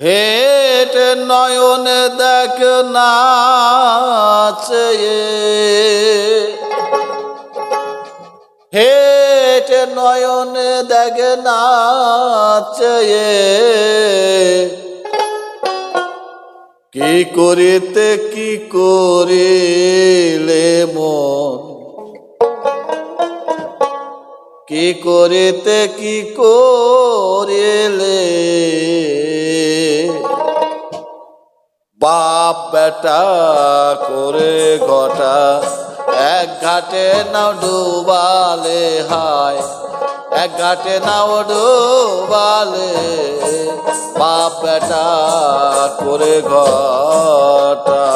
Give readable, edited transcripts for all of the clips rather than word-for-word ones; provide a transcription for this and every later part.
হেট নয়ন দেখ নাচে, হেট নয়ন দেখ নাচে, কি করিতে কি করিলে মন, কি করিতে কি করিলে বাপ বেটা করে ঘটা এক ঘাটে নাও ডুবালে হায়, এক ঘাটে নাও ডুবালে বাপ বেটা করে ঘটা।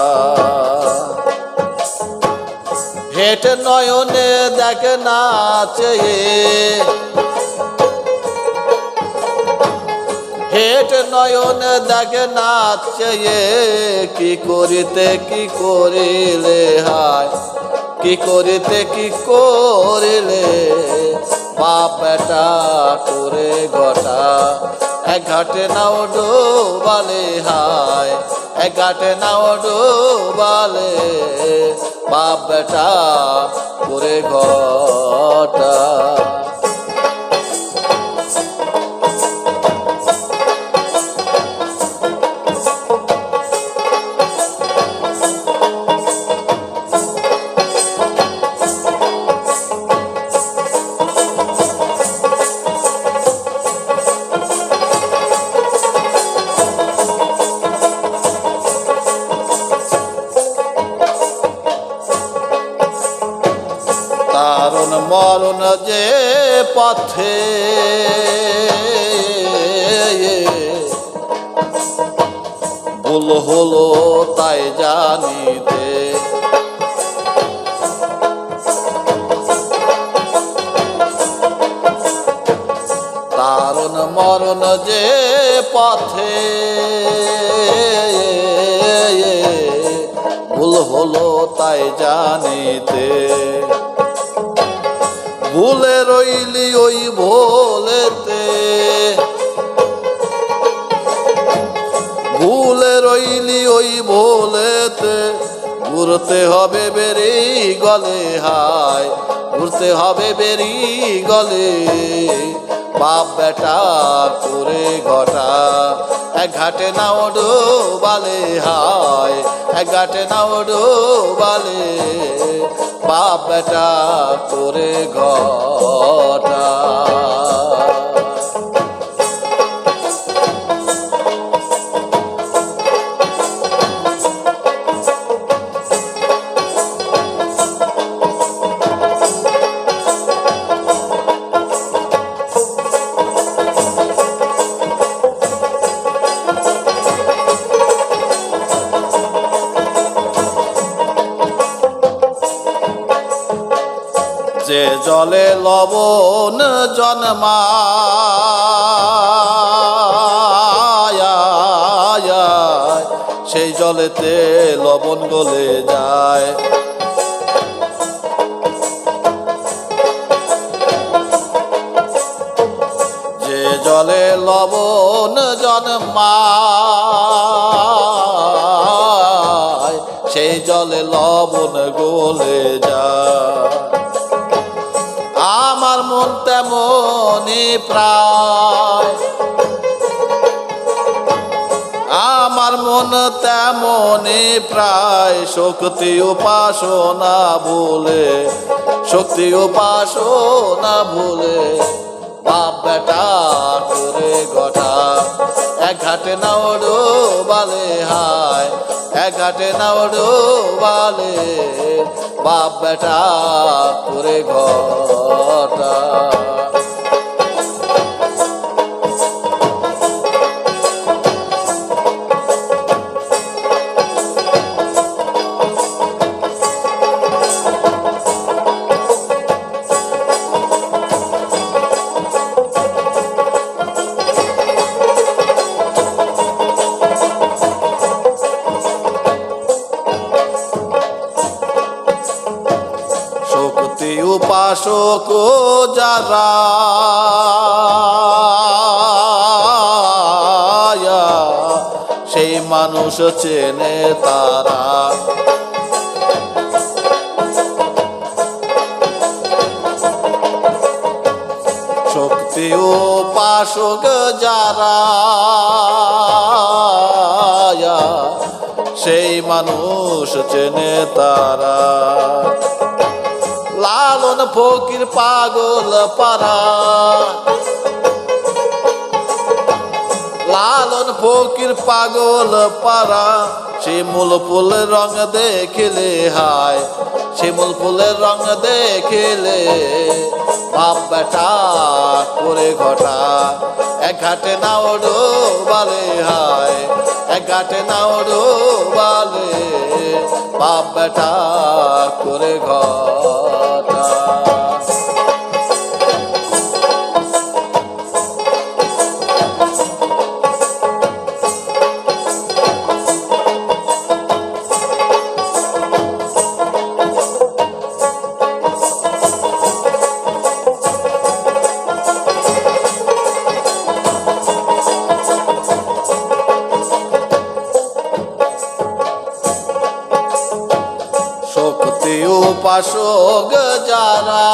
হেট নয়নে দেখ নাচে, হেট নয়ন দেখ নাচে, কি করিতে কি করিলে হায়, কি করিতে কি করিলে বাপ বেটা করে ঘটা এক ঘাটে নাও ডোবালে হায়, এক ঘাটে নাও ডোবালে বাপ বেটা করে ঘটা। তারণ মরণ যে পথে ভুল হলো তাই জানিতে, তারণ মরণ যে পথে ভুল হলো তাই জানিতে, ভুলে রইলি ওই ভোলেতে, ভুলে রইলি ওই ভোলেতে, ঘুরতে হবে বেরি গলে হায়, ঘুরতে হবে বেরি গলে বাপ বেটা করে ঘটা এক ঘাটে নাও ডোবালে হায়, এক ঘাটে নাও ডোবালে বাপ বেটা করে ঘটা। যে জলে লবণ জন্মায়, সেই জলেতে লবণ গলে যায়, যে জলে লবণ জন্মায়, সেই জলে লবণ গলে যায়। আমার মন তেমনি প্রায়, আমার মন তেমনি প্রায়, শক্তি উপাসনা ভুলে, শক্তি উপাসনা ভুলে বাপ বেটা করে ঘটা এক ঘাটে নাও ডোবালে হায়, এক ঘাটে নাও ডোবালে বাপ বেটা করে ঘটা। শক্তি উপাসক যারা মানুষ চেনে তারা। শক্তি উপাসক যারা সেই মানুষ চেনে তারা। লালন ফকির পাগল পারা, লালন ফকির পাগল পারা। শিমুল ফুলের রং দেখিলে হায়, শিমুল ফুলের রং দেখিলে বাপ বেটা করে ঘটা। এক ঘাটে নাও ডোবালে হায়, এক ঘাটে নাও ডোবালে বাপ বেটা করে ঘটা। শক্তি উপাসক যারা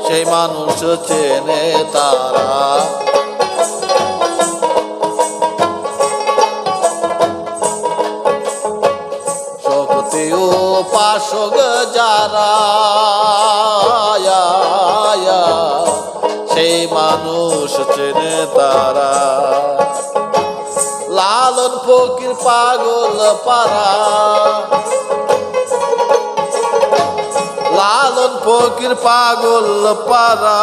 সেই মানুষ চেনে তারা। শক্তি উপাসক যারা সেই মানুষ চেনে তারা। লালন ফকির পাগল পারা, লালন ফকির পাগল পারা।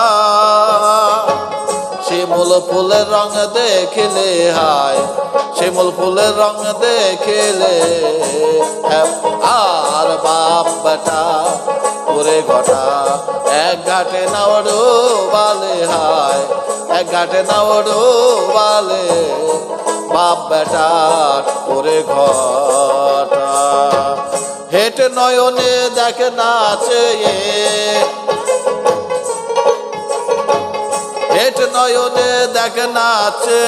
শিমুল ফুলের রং দেখিলে হায়, শিমুল ফুলের রং দেখিলে আর বাপ বেটা করে ঘটা। এক ঘাটে নাও ডোবালে হায়, এক ঘাটে নাও ডোবালে বাপ বেটা করে ঘটা। হেঁটে নয়নে দেখে নাচে, হেঁটে নয়নে দেখে নাচে।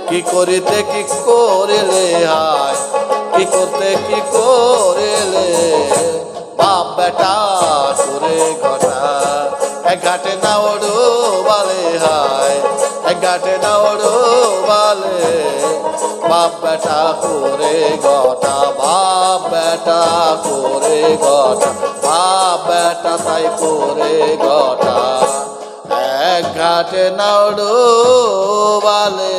কি করিতে কি করিলে হায়, কি করতে কি করিলে বাপ বেটা করে ঘটা। এক ঘাটে নাও ডোবালে হায়, এক ঘাটে নাও ডোবালে বাপ বেটা করে ঘটা। বাপ বেটা করে ঘটা, বাপ বেটা তাই করে ঘটা। এক ঘাটে নাও ডোবালে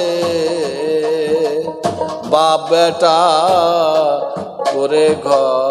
বাপ বেটা করে ঘটা।